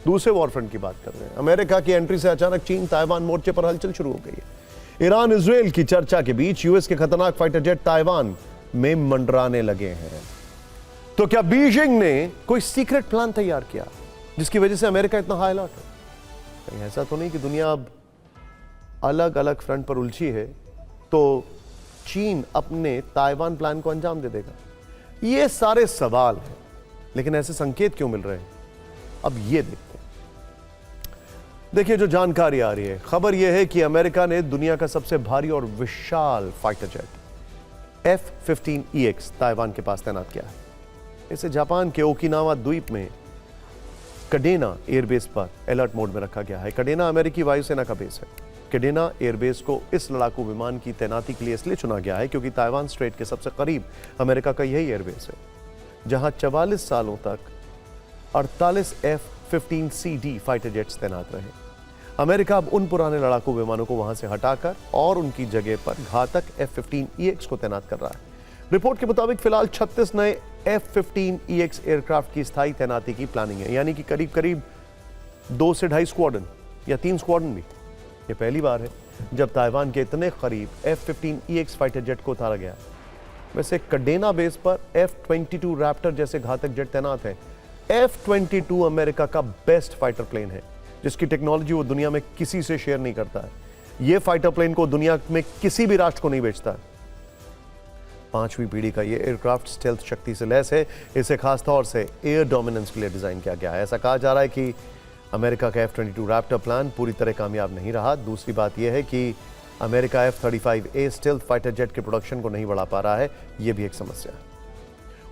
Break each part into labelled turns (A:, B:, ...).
A: दूसरे वॉरफ्रंट की बात कर रहे हैं। अमेरिका की एंट्री से अचानक चीन ताइवान मोर्चे पर हलचल शुरू हो गई है। ईरान इजराइल की चर्चा के बीच यूएस के खतरनाक फाइटर जेट ताइवान में मंडराने लगे हैं। तो क्या बीजिंग ने कोई सीक्रेट प्लान तैयार किया जिसकी वजह से अमेरिका इतना हाई अलर्ट है? कहीं ऐसा तो नहीं कि दुनिया अब अलग अलग फ्रंट पर उलझी है तो चीन अपने ताइवान प्लान को अंजाम दे देगा? ये सारे सवाल हैं, लेकिन ऐसे संकेत क्यों मिल रहे हैं, अब ये देखते हैं। देखिए, जो जानकारी आ रही है, खबर यह है कि अमेरिका ने दुनिया का सबसे भारी और विशाल फाइटर जेट F-15EX ताइवान के पास तैनात किया है। इसे जापान के ओकिनावा द्वीप में कडेना एयरबेस पर अलर्ट मोड में रखा गया है। कडेना अमेरिकी वायुसेना का बेस है। कडेना एयरबेस को इस लड़ाकू विमान की तैनाती के लिए इसलिए चुना गया है क्योंकि ताइवान स्ट्रेट के सबसे करीब अमेरिका का यही एयरबेस है, जहां 44 सालों तक 48 F-15CD फाइटर जेट्स तैनात रहे। अमेरिका अब उन पुराने लड़ाकू विमानों को वहां से हटाकर और उनकी जगह पर घातक F-15EX को तैनात कर रहा है। रिपोर्ट के मुताबिक फिलहाल 36 नए F-15EX एयरक्राफ्ट की स्थायी तैनाती की प्लानिंग है, यानी कि करीब करीब 2 से 2.5 स्क्वाड्रन या 3 स्क्वाड्रन भी। ये पहली बार है जब ताइवान के इतने करीब F-15EX फाइटर जेट को उतारा गया। वैसे कडेना बेस पर F-22 रैप्टर जैसे घातक जेट तैनात है। F-22 अमेरिका का बेस्ट फाइटर प्लेन है, जिसकी टेक्नोलॉजी वो दुनिया में किसी से शेयर नहीं करता है। ये फाइटर प्लेन को दुनिया में किसी भी राष्ट्र को नहीं बेचता है। 5वीं पीढ़ी का ये एयरक्राफ्ट स्टेल्थ शक्ति से लैस है। इसे खास तौर से एयर डोमिनेंस के लिए डिजाइन किया गया है। ऐसा कहा जा रहा है कि अमेरिका का F-22 रैप्टर प्लान पूरी तरह कामयाब नहीं रहा। दूसरी बात यह है कि America F-35A stealth fighter jet के प्रोडक्शन को नहीं बढ़ा पा रहा है, यह भी एक समस्या है।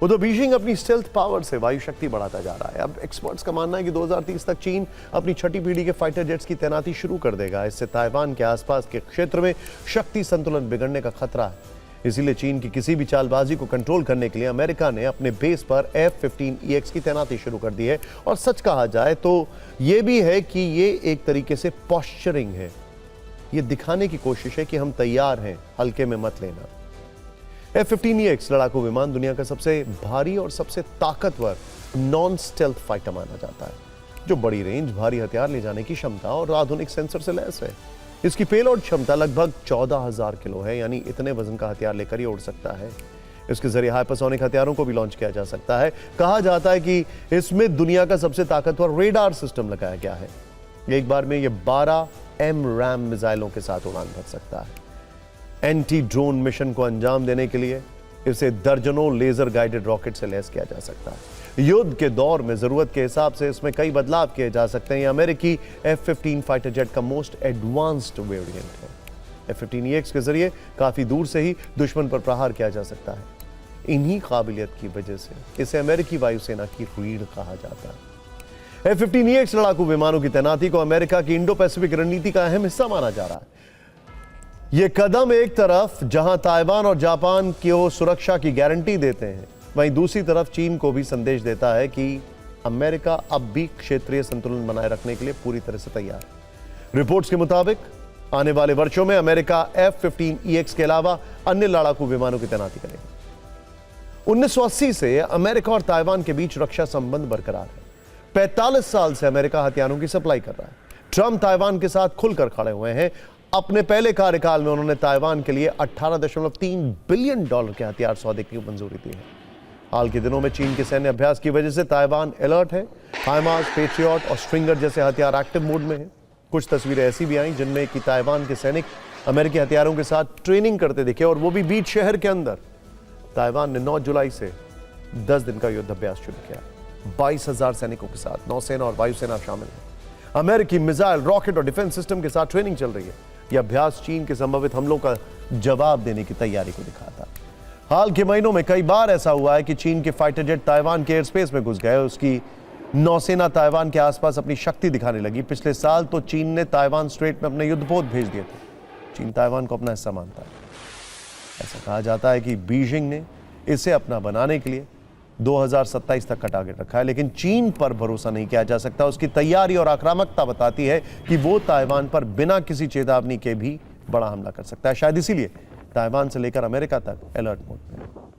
A: उधर बीजिंग अपनी स्टेल्थ पावर से वायु शक्ति बढ़ाता जा रहा है। अब एक्सपर्ट्स का मानना है कि 2030 तक चीन अपनी 6ठी पीढ़ी के फाइटर जेट्स की तैनाती शुरू कर देगा। इससे ताइवान के आसपास के क्षेत्र में शक्ति संतुलन बिगड़ने का खतरा है। इसीलिए चीन की किसी भी चालबाजी को कंट्रोल करने के लिए अमेरिका ने अपने बेस पर F-15EX की तैनाती शुरू कर दी है। और सच कहा जाए तो यह भी है कि ये एक तरीके से पॉस्चरिंग है। ये दिखाने की कोशिश है कि हम तैयार हैं, हल्के में मत लेना। F-15EX लड़ाकू विमान दुनिया का सबसे भारी और सबसे ताकतवर नॉन स्टेल्थ फाइटर माना जाता है, जो बड़ी रेंज, भारी हथियार ले जाने की क्षमता और आधुनिक सेंसर से लैस है। इसकी पेलोड क्षमता लगभग 14,000 किलो है, यानी इतने वजन का हथियार लेकर ही उड़ सकता है। इसके जरिए हाइपरसोनिक हथियारों को भी लॉन्च किया जा सकता है। कहा जाता है कि इसमें दुनिया का सबसे ताकतवर रेडार सिस्टम लगाया गया है। एक बार में यह 12 AMRAAM मिसाइलों के साथ उड़ान भर सकता है। एंटी ड्रोन मिशन को अंजाम देने के लिए इसे दर्जनों लेजर गाइडेड रॉकेट से लैस किया जा सकता है। युद्ध के दौर में जरूरत के हिसाब से इसमें कई बदलाव किए जा सकते हैं। अमेरिकी F-15 फाइटर जेट का मोस्ट एडवांस्ड वेरिएंट है। F-15EX के जरिए काफी दूर से ही दुश्मन पर प्रहार किया जा सकता है। इन्हीं काबिलियत की वजह से इसे अमेरिकी वायुसेना की रीढ़ कहा जाता है। F-15EX लड़ाकू विमानों की तैनाती को अमेरिका की इंडो पैसिफिक रणनीति का अहम हिस्सा माना जा रहा है। यह कदम एक तरफ जहां ताइवान और जापान को सुरक्षा की गारंटी देते हैं, वहीं दूसरी तरफ चीन को भी संदेश देता है कि अमेरिका अब भी क्षेत्रीय संतुलन बनाए रखने के लिए पूरी तरह से तैयार है। रिपोर्ट्स के मुताबिक आने वाले वर्षों में अमेरिका F-15EX के अलावा अन्य लड़ाकू विमानों की तैनाती करेगा। 1980 से अमेरिका और ताइवान के बीच रक्षा संबंध बरकरार है। 45 साल से अमेरिका हथियारों की सप्लाई कर रहा है। ट्रंप ताइवान के साथ खुलकर खड़े हुए हैं। अपने पहले कार्यकाल में उन्होंने ताइवान के लिए $18.3 बिलियन के हथियार सौदे की मंजूरी दी है। हाल के दिनों में चीन के सैन्य अभ्यास की वजह से ताइवान अलर्ट है। हाइमार्स, पेट्रियट और स्ट्रिंगर जैसे हथियार एक्टिव मोड में हैं। कुछ तस्वीरें ऐसी भी आई जिनमें कि ताइवान के सैनिक अमेरिकी हथियारों के साथ ट्रेनिंग करते दिखे, और वो भी बीच शहर के अंदर। ताइवान ने 9 जुलाई से 10 दिन का युद्ध अभ्यास शुरू किया। 22,000 सैनिकों के साथ नौसेना और वायुसेना शामिल है। अमेरिकी मिसाइल, रॉकेट और डिफेंस सिस्टम के साथ ट्रेनिंग चल रही है। यह अभ्यास चीन के संभावित हमलों का जवाब देने की तैयारी को दिखाता है। हाल के महीनों में कई बार ऐसा हुआ है कि चीन के फाइटर जेट ताइवान के एयर स्पेस में घुस गए। उसकी नौसेना ताइवान के आसपास अपनी शक्ति दिखाने लगी। पिछले साल तो चीन ने ताइवान स्ट्रेट में अपने युद्धपोत भेज दिए थे। चीन ताइवान को अपना हिस्सा मानता है। ऐसा कहा जाता है कि बीजिंग ने इसे अपना बनाने के लिए 2027 तक का टारगेट रखा है, लेकिन चीन पर भरोसा नहीं किया जा सकता। उसकी तैयारी और आक्रामकता बताती है कि वो ताइवान पर बिना किसी चेतावनी के भी बड़ा हमला कर सकता है। शायद इसीलिए ताइवान से लेकर अमेरिका तक अलर्ट मोड में है।